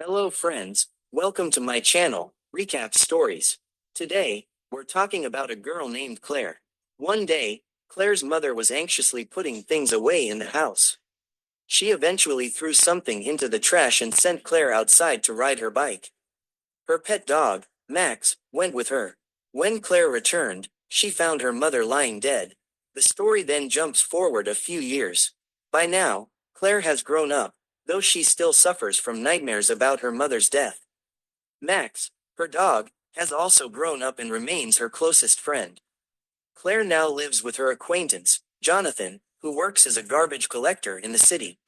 Hello friends, welcome to my channel, Recap Stories. Today, we're talking about a girl named Claire. One day, Claire's mother was anxiously putting things away in the house. She eventually threw something into the trash and sent Claire outside to ride her bike. Her pet dog, Max, went with her. When Claire returned, she found her mother lying dead. The story then jumps forward a few years. By now, Claire has grown up, though she still suffers from nightmares about her mother's death. Max, her dog, has also grown up and remains her closest friend. Claire now lives with her acquaintance, Jonathan, who works as a garbage collector in the city.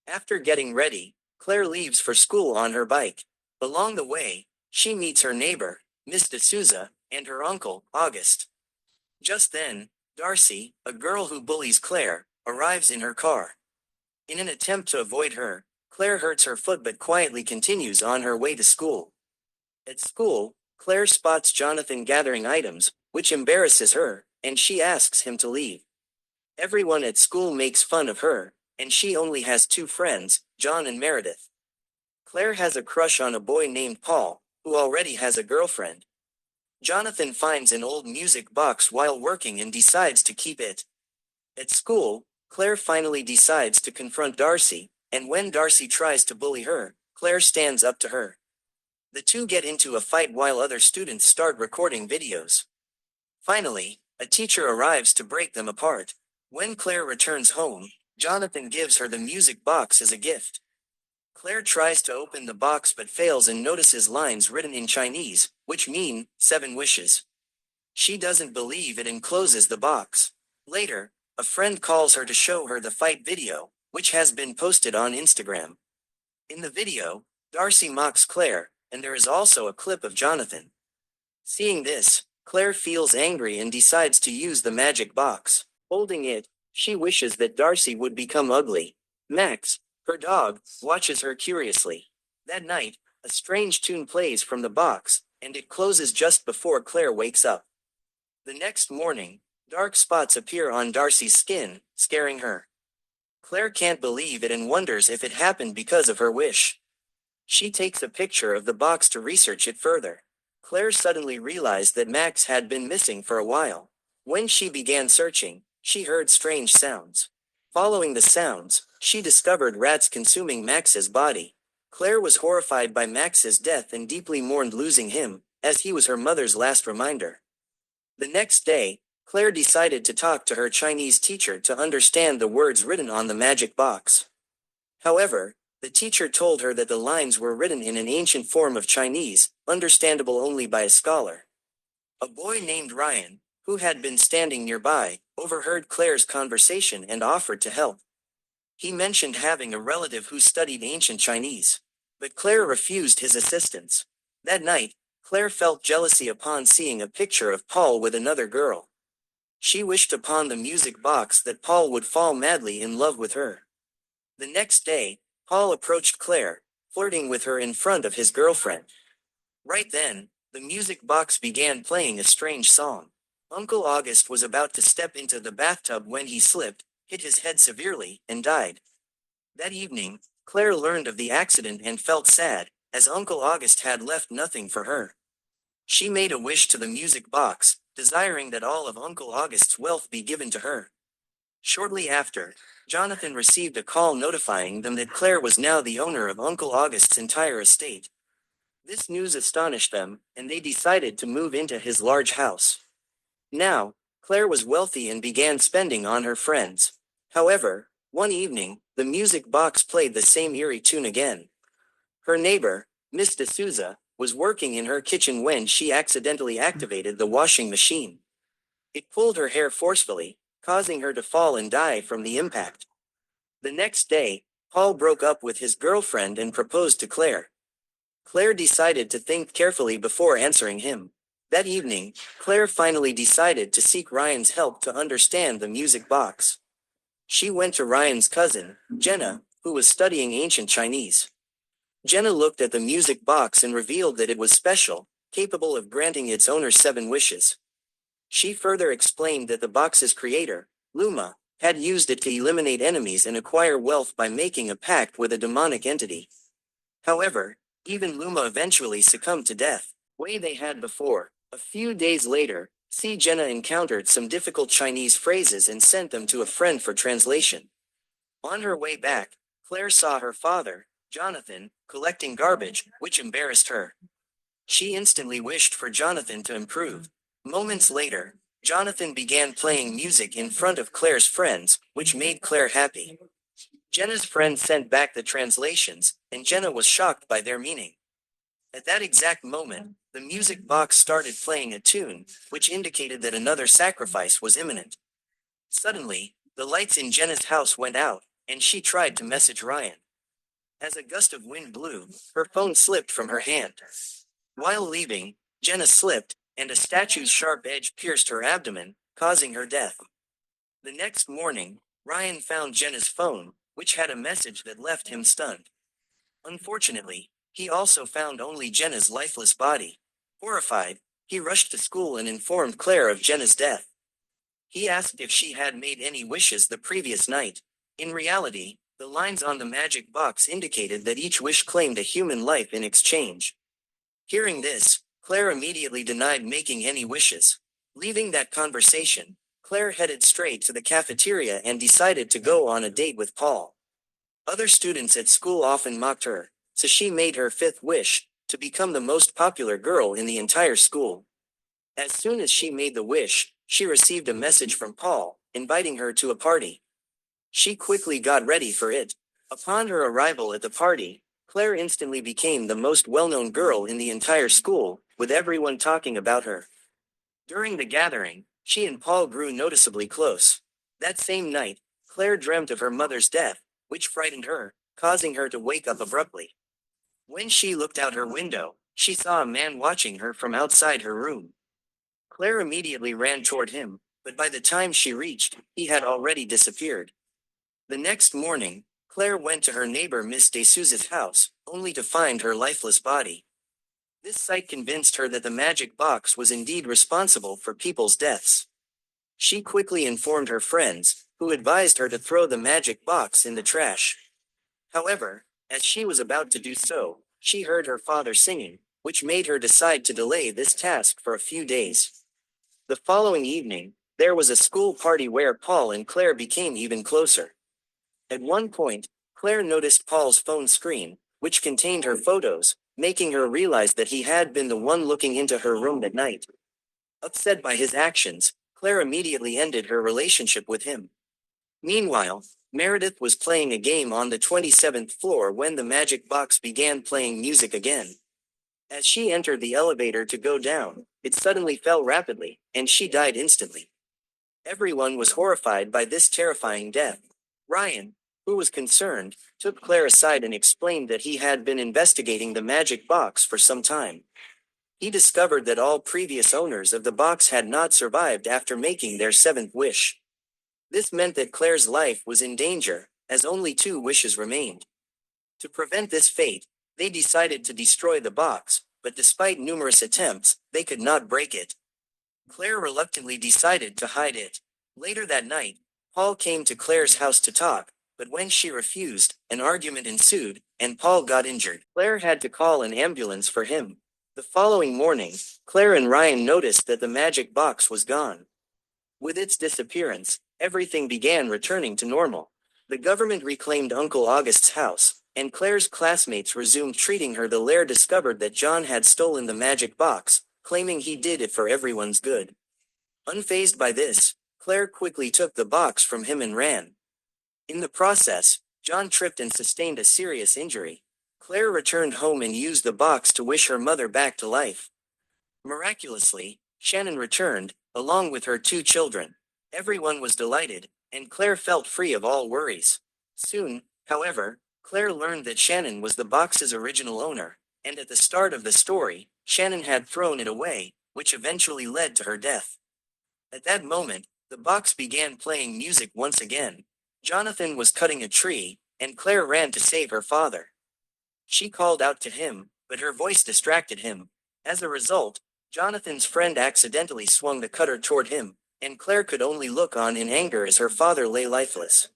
After getting ready, Claire leaves for school on her bike. Along the way, she meets her neighbor, Miss D'Souza, and her uncle, August. Just then, Darcy, a girl who bullies Claire, arrives in her car. In an attempt to avoid her, Claire hurts her foot but quietly continues on her way to school. At school, Claire spots Jonathan gathering items, which embarrasses her, and she asks him to leave. Everyone at school makes fun of her, and she only has two friends, John and Meredith. Claire has a crush on a boy named Paul, who already has a girlfriend. Jonathan finds an old music box while working and decides to keep it. At school, Claire finally decides to confront Darcy, and when Darcy tries to bully her, Claire stands up to her. The two get into a fight while other students start recording videos. Finally, a teacher arrives to break them apart. When Claire returns home, Jonathan gives her the music box as a gift. Claire tries to open the box but fails and notices lines written in Chinese, which mean 7 wishes. She doesn't believe it and closes the box. Later, a friend calls her to show her the fight video, which has been posted on Instagram. In the video, Darcy mocks Claire, and there is also a clip of Jonathan. Seeing this, Claire feels angry and decides to use the magic box. Holding it, she wishes that Darcy would become ugly. Max, her dog, watches her curiously. That night, a strange tune plays from the box, and it closes just before Claire wakes up. The next morning, dark spots appear on Darcy's skin, scaring her. Claire can't believe it and wonders if it happened because of her wish. She takes a picture of the box to research it further. Claire suddenly realized that Max had been missing for a while. When she began searching, she heard strange sounds. Following the sounds, she discovered rats consuming Max's body. Claire was horrified by Max's death and deeply mourned losing him, as he was her mother's last reminder. The next day, Claire decided to talk to her Chinese teacher to understand the words written on the magic box. However, the teacher told her that the lines were written in an ancient form of Chinese, understandable only by a scholar. A boy named Ryan, who had been standing nearby, overheard Claire's conversation and offered to help. He mentioned having a relative who studied ancient Chinese. But Claire refused his assistance. That night, Claire felt jealousy upon seeing a picture of Paul with another girl. She wished upon the music box that Paul would fall madly in love with her. The next day, Paul approached Claire, flirting with her in front of his girlfriend. Right then, the music box began playing a strange song. Uncle August was about to step into the bathtub when he slipped, hit his head severely, and died. That evening, Claire learned of the accident and felt sad, as Uncle August had left nothing for her. She made a wish to the music box, desiring that all of Uncle August's wealth be given to her. Shortly after, Jonathan received a call notifying them that Claire was now the owner of Uncle August's entire estate. This news astonished them, and they decided to move into his large house. Now, Claire was wealthy and began spending on her friends. However, one evening, the music box played the same eerie tune again. Her neighbor, Miss D'Souza, was working in her kitchen when she accidentally activated the washing machine. It pulled her hair forcefully, causing her to fall and die from the impact. The next day, Paul broke up with his girlfriend and proposed to Claire. Claire decided to think carefully before answering him. That evening, Claire finally decided to seek Ryan's help to understand the music box. She went to Ryan's cousin, Jenna, who was studying ancient Chinese. Jenna looked at the music box and revealed that it was special, capable of granting its owner 7 wishes. She further explained that the box's creator, Luma, had used it to eliminate enemies and acquire wealth by making a pact with a demonic entity. However, Even Luma eventually succumbed to death, way they had before. A few days later, Jenna encountered some difficult Chinese phrases and sent them to a friend for translation. On her way back, Claire saw her father, Jonathan, collecting garbage, which embarrassed her. She instantly wished for Jonathan to improve. Moments later, Jonathan began playing music in front of Claire's friends, which made Claire happy. Jenna's friend sent back the translations, and Jenna was shocked by their meaning. At that exact moment, the music box started playing a tune, which indicated that another sacrifice was imminent. Suddenly, the lights in Jenna's house went out, and she tried to message Ryan. As a gust of wind blew, her phone slipped from her hand. While leaving, Jenna slipped, and a statue's sharp edge pierced her abdomen, causing her death. The next morning, Ryan found Jenna's phone, which had a message that left him stunned. Unfortunately, he also found only Jenna's lifeless body. Horrified, he rushed to school and informed Claire of Jenna's death. He asked if she had made any wishes the previous night. In reality, the lines on the magic box indicated that each wish claimed a human life in exchange. Hearing this, Claire immediately denied making any wishes. Leaving that conversation, Claire headed straight to the cafeteria and decided to go on a date with Paul. Other students at school often mocked her, so she made her fifth wish, to become the most popular girl in the entire school. As soon as she made the wish, she received a message from Paul, inviting her to a party. She quickly got ready for it. Upon her arrival at the party, Claire instantly became the most well-known girl in the entire school, with everyone talking about her. During the gathering, she and Paul grew noticeably close. That same night, Claire dreamt of her mother's death, which frightened her, causing her to wake up abruptly. When she looked out her window, she saw a man watching her from outside her room. Claire immediately ran toward him, but by the time she reached, he had already disappeared. The next morning, Claire went to her neighbor Miss De Souza's house, only to find her lifeless body. This sight convinced her that the magic box was indeed responsible for people's deaths. She quickly informed her friends, who advised her to throw the magic box in the trash. However, as she was about to do so, she heard her father singing, which made her decide to delay this task for a few days. The following evening, there was a school party where Paul and Claire became even closer. At one point, Claire noticed Paul's phone screen, which contained her photos, making her realize that he had been the one looking into her room at night. Upset by his actions, Claire immediately ended her relationship with him. Meanwhile, Meredith was playing a game on the 27th floor when the magic box began playing music again. As she entered the elevator to go down, it suddenly fell rapidly, and she died instantly. Everyone was horrified by this terrifying death. Ryan, who was concerned, took Claire aside and explained that he had been investigating the magic box for some time. He discovered that all previous owners of the box had not survived after making their seventh wish. This meant that Claire's life was in danger, as only 2 wishes remained. To prevent this fate, they decided to destroy the box, but despite numerous attempts, they could not break it. Claire reluctantly decided to hide it. Later that night, Paul came to Claire's house to talk, but when she refused, an argument ensued, and Paul got injured. Claire had to call an ambulance for him. The following morning, Claire and Ryan noticed that the magic box was gone. With its disappearance, everything began returning to normal. The government reclaimed Uncle August's house, and Claire's classmates resumed treating her. The lair discovered that John had stolen the magic box, claiming he did it for everyone's good. Unfazed by this, Claire quickly took the box from him and ran. In the process, John tripped and sustained a serious injury. Claire returned home and used the box to wish her mother back to life. Miraculously, Shannon returned, along with her 2 children. Everyone was delighted, and Claire felt free of all worries. Soon, however, Claire learned that Shannon was the box's original owner, and at the start of the story, Shannon had thrown it away, which eventually led to her death. At that moment, the box began playing music once again. Jonathan was cutting a tree, and Claire ran to save her father. She called out to him, but her voice distracted him. As a result, Jonathan's friend accidentally swung the cutter toward him, and Claire could only look on in anger as her father lay lifeless.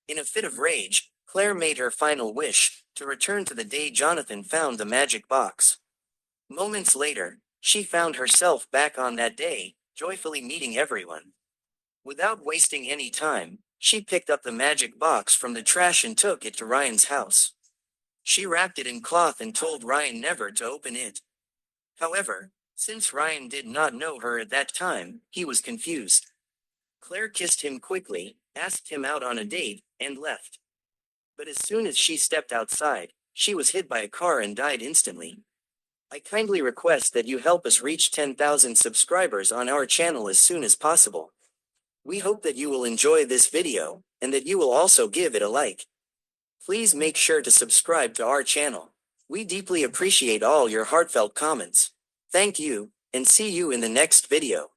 In a fit of rage, Claire made her final wish, to return to the day Jonathan found the magic box. Moments later, she found herself back on that day, joyfully meeting everyone. Without wasting any time, she picked up the magic box from the trash and took it to Ryan's house. She wrapped it in cloth and told Ryan never to open it. However, since Ryan did not know her at that time, he was confused. Claire kissed him quickly, asked him out on a date, and left. But as soon as she stepped outside, she was hit by a car and died instantly. I kindly request that you help us reach 10,000 subscribers on our channel as soon as possible. We hope that you will enjoy this video, and that you will also give it a like. Please make sure to subscribe to our channel. We deeply appreciate all your heartfelt comments. Thank you, and see you in the next video.